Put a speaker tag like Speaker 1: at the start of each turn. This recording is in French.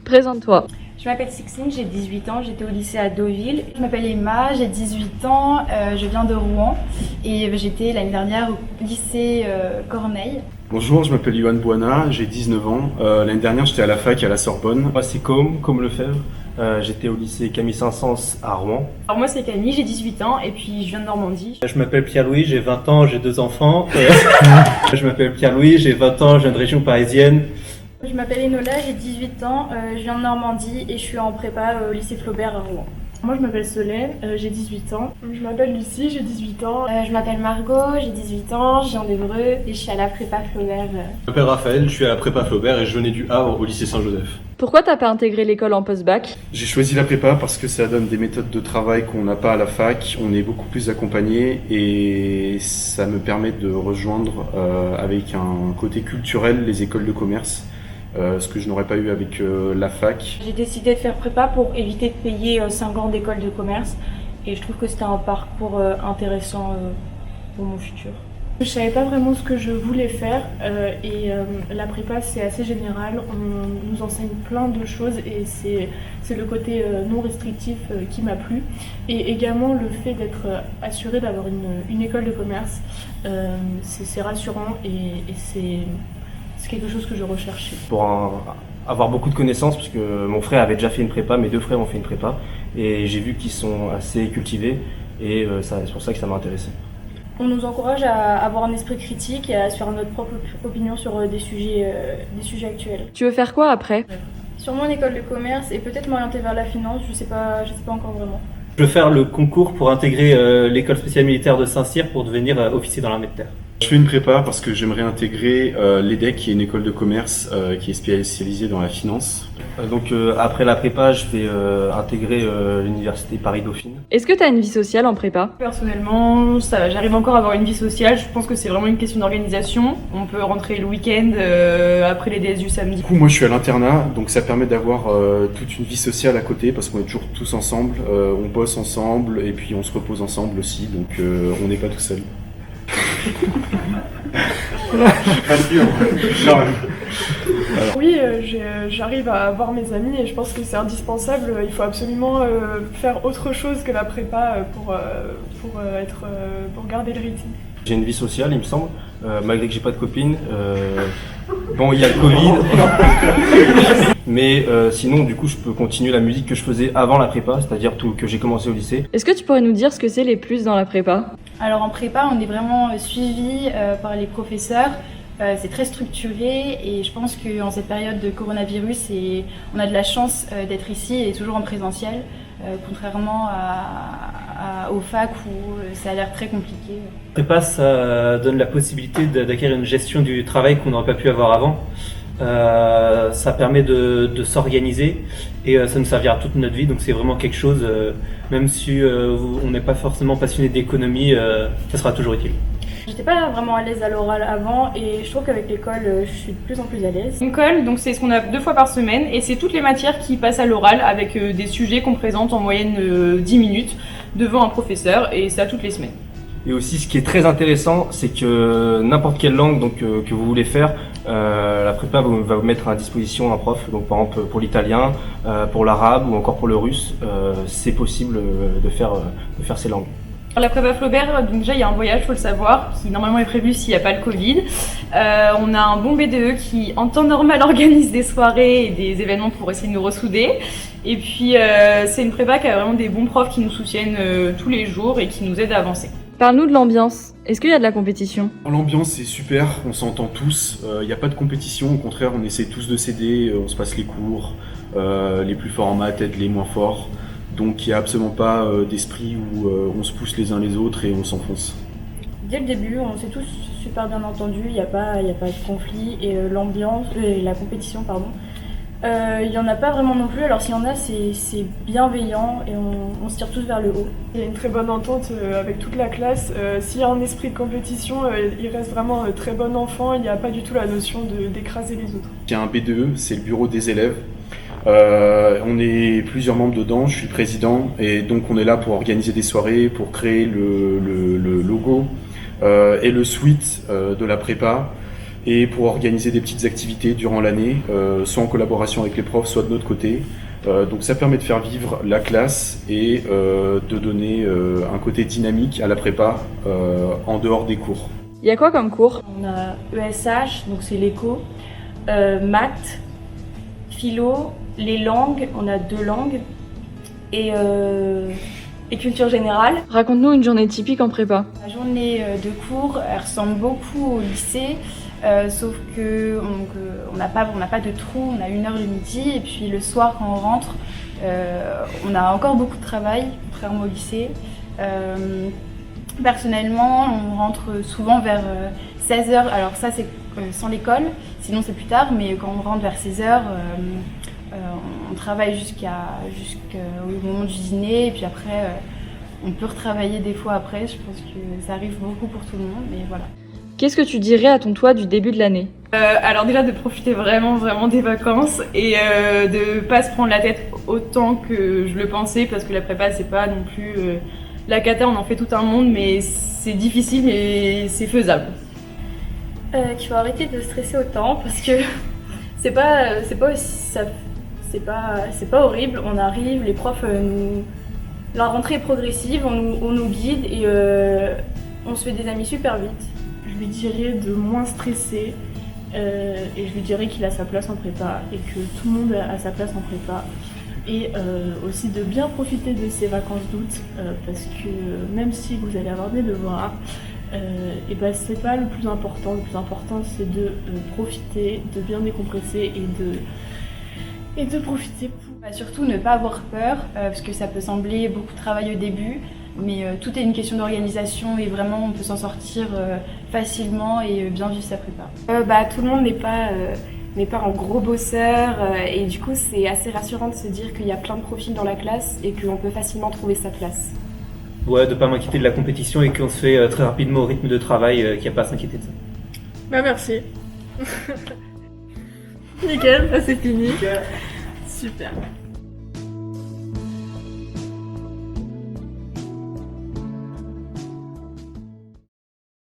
Speaker 1: Présente-toi.
Speaker 2: Je m'appelle Sixine, j'ai 18 ans, j'étais au lycée à Deauville. Je m'appelle Emma, j'ai 18 ans, je viens de Rouen et j'étais l'année dernière au lycée Corneille.
Speaker 3: Bonjour, je m'appelle Yohan Bouana, j'ai 19 ans. L'année dernière, j'étais à la fac à la Sorbonne.
Speaker 4: Moi, c'est Côme Lefebvre. J'étais au lycée Camille Saint-Saëns à Rouen.
Speaker 2: Alors moi, c'est Camille, j'ai 18 ans et puis je viens de Normandie.
Speaker 5: Je m'appelle Pierre-Louis, j'ai 20 ans, j'ai 2 enfants. Je m'appelle Pierre-Louis, j'ai 20 ans, je viens de région parisienne.
Speaker 2: Je m'appelle Enola, j'ai 18 ans, je viens de Normandie et je suis en prépa au lycée Flaubert à Rouen.
Speaker 6: Moi je m'appelle Solène, j'ai 18 ans. Je m'appelle Lucie, j'ai 18 ans.
Speaker 7: Je m'appelle Margot, j'ai 18 ans, je viens d'Évreux et je suis à la prépa Flaubert.
Speaker 8: Je m'appelle Raphaël, je suis à la prépa Flaubert et je venais du Havre au lycée Saint-Joseph.
Speaker 1: Pourquoi t'as pas intégré l'école en post-bac?
Speaker 3: J'ai choisi la prépa parce que ça donne des méthodes de travail qu'on n'a pas à la fac. On est beaucoup plus accompagné et ça me permet de rejoindre avec un côté culturel les écoles de commerce. Ce que je n'aurais pas eu avec la fac.
Speaker 2: J'ai décidé de faire prépa pour éviter de payer 5 ans d'école de commerce et je trouve que c'était un parcours intéressant pour mon futur.
Speaker 6: Je savais pas vraiment ce que je voulais faire et la prépa c'est assez général, on nous enseigne plein de choses et c'est le côté non restrictif qui m'a plu et également le fait d'être assuré d'avoir une école de commerce, c'est rassurant et c'est quelque chose que je recherchais.
Speaker 4: Pour avoir beaucoup de connaissances, parce que mon frère avait déjà fait une prépa, mes 2 frères ont fait une prépa, et j'ai vu qu'ils sont assez cultivés, et c'est pour ça que ça m'a intéressé.
Speaker 2: On nous encourage à avoir un esprit critique et à se faire notre propre opinion sur des sujets actuels.
Speaker 1: Tu veux faire quoi après?
Speaker 2: Sûrement une école de commerce et peut-être m'orienter vers la finance, je sais pas encore vraiment.
Speaker 5: Je veux faire le concours pour intégrer l'école spéciale militaire de Saint-Cyr pour devenir officier dans l'armée de terre.
Speaker 3: Je fais une prépa parce que j'aimerais intégrer l'EDEC, qui est une école de commerce qui est spécialisée dans la finance.
Speaker 4: Donc après la prépa, je vais intégrer l'université Paris-Dauphine.
Speaker 1: Est-ce que t'as une vie sociale en prépa?
Speaker 2: Personnellement, j'arrive encore à avoir une vie sociale. Je pense que c'est vraiment une question d'organisation. On peut rentrer le week-end après les DSU samedi.
Speaker 3: Du coup, moi je suis à l'internat, donc ça permet d'avoir toute une vie sociale à côté parce qu'on est toujours tous ensemble, on bosse ensemble et puis on se repose ensemble aussi, donc on n'est pas tout seul.
Speaker 8: Pas sûr. Non.
Speaker 6: Oui, j'arrive à voir mes amis et je pense que c'est indispensable, il faut absolument faire autre chose que la prépa pour garder le rythme.
Speaker 4: J'ai une vie sociale, il me semble, malgré que j'ai pas de copine. Bon, il y a le Covid, mais sinon, du coup, je peux continuer la musique que je faisais avant la prépa, c'est-à-dire que j'ai commencé au lycée.
Speaker 1: Est-ce que tu pourrais nous dire ce que c'est les plus dans la prépa?
Speaker 2: Alors en prépa, on est vraiment suivi par les professeurs. C'est très structuré et je pense qu'en cette période de coronavirus, on a de la chance d'être ici et toujours en présentiel, contrairement aux facs où ça a l'air très compliqué.
Speaker 5: Prépa, ça donne la possibilité d'acquérir une gestion du travail qu'on n'aurait pas pu avoir avant. Ça permet de s'organiser et ça nous servira toute notre vie, donc c'est vraiment quelque chose, même si on n'est pas forcément passionné d'économie, ça sera toujours utile.
Speaker 2: J'étais pas vraiment à l'aise à l'oral avant et je trouve qu'avec l'école, je suis de plus en plus à l'aise. Une colle, donc c'est ce qu'on a 2 fois par semaine et c'est toutes les matières qui passent à l'oral avec des sujets qu'on présente en moyenne 10 minutes devant un professeur et c'est à toutes les semaines.
Speaker 4: Et aussi, ce qui est très intéressant, c'est que n'importe quelle langue que vous voulez faire, la prépa va vous mettre à disposition un prof. Donc par exemple pour l'italien, pour l'arabe ou encore pour le russe, c'est possible de faire ces langues.
Speaker 2: La prépa Flaubert, donc déjà il y a un voyage, faut le savoir, qui normalement est prévu s'il n'y a pas le Covid. On a un bon BDE qui en temps normal organise des soirées et des événements pour essayer de nous ressouder. Et puis c'est une prépa qui a vraiment des bons profs qui nous soutiennent tous les jours et qui nous aident à avancer.
Speaker 1: Parle-nous de l'ambiance. Est-ce qu'il y a de la compétition?
Speaker 3: L'ambiance est super, on s'entend tous, il n'y a pas de compétition, au contraire on essaie tous de s'aider, on se passe les cours, les plus forts en maths aident les moins forts. Donc il n'y a absolument pas d'esprit où on se pousse les uns les autres et on s'enfonce.
Speaker 2: Dès le début, on s'est tous super bien entendus, il n'y a pas de conflit et la compétition, pardon. Il n'y en a pas vraiment non plus, alors s'il y en a, c'est bienveillant et on se tire tous vers le haut.
Speaker 6: Il y a une très bonne entente avec toute la classe. S'il y a un esprit de compétition, il reste vraiment un très bon enfant, il n'y a pas du tout la notion d'écraser les autres.
Speaker 3: Il y a un BDE, c'est le bureau des élèves. On est plusieurs membres dedans, je suis président et donc on est là pour organiser des soirées, pour créer le logo et le suite de la prépa. et pour organiser des petites activités durant l'année, soit en collaboration avec les profs, soit de notre côté. Donc ça permet de faire vivre la classe et de donner un côté dynamique à la prépa en dehors des cours.
Speaker 1: Il y a quoi comme cours?
Speaker 6: On a ESH, donc c'est l'éco, maths, philo, les langues, on a 2 langues, et culture générale.
Speaker 1: Raconte-nous une journée typique en prépa.
Speaker 2: La journée de cours, elle ressemble beaucoup au lycée, sauf que on n'a pas de trou, on a 1 heure le midi, et puis le soir quand on rentre, on a encore beaucoup de travail, contrairement au lycée. Personnellement, on rentre souvent vers 16h, alors ça c'est sans l'école, sinon c'est plus tard, mais quand on rentre vers 16h, on travaille jusqu'au moment du dîner, et puis après on peut retravailler des fois après. Je pense que ça arrive beaucoup pour tout le monde, mais voilà.
Speaker 1: Qu'est-ce que tu dirais à ton toi du début de l'année?
Speaker 2: Alors déjà de profiter vraiment des vacances et de pas se prendre la tête autant que je le pensais, parce que la prépa c'est pas non plus la cata, on en fait tout un monde, mais c'est difficile et c'est faisable.
Speaker 7: Qu'il faut arrêter de stresser autant parce que c'est pas horrible. On arrive, les profs la rentrée est progressive, on nous guide et on se fait des amis super vite.
Speaker 6: Je lui dirais de moins stresser et je lui dirais qu'il a sa place en prépa et que tout le monde a sa place en prépa. Et aussi de bien profiter de ses vacances d'août parce que même si vous allez avoir des devoirs, et ben c'est pas le plus important. Le plus important c'est de profiter, de bien décompresser et de profiter pour...
Speaker 2: Surtout ne pas avoir peur parce que ça peut sembler beaucoup de travail au début, mais tout est une question d'organisation et vraiment on peut s'en sortir facilement et bien vivre sa prépa.
Speaker 7: Tout le monde n'est pas un gros bosseur et du coup c'est assez rassurant de se dire qu'il y a plein de profils dans la classe et qu'on peut facilement trouver sa place.
Speaker 5: Ouais, de pas m'inquiéter de la compétition et qu'on se fait très rapidement au rythme de travail, qu'il n'y a pas à s'inquiéter de ça.
Speaker 6: Merci. Nickel, c'est fini. Super.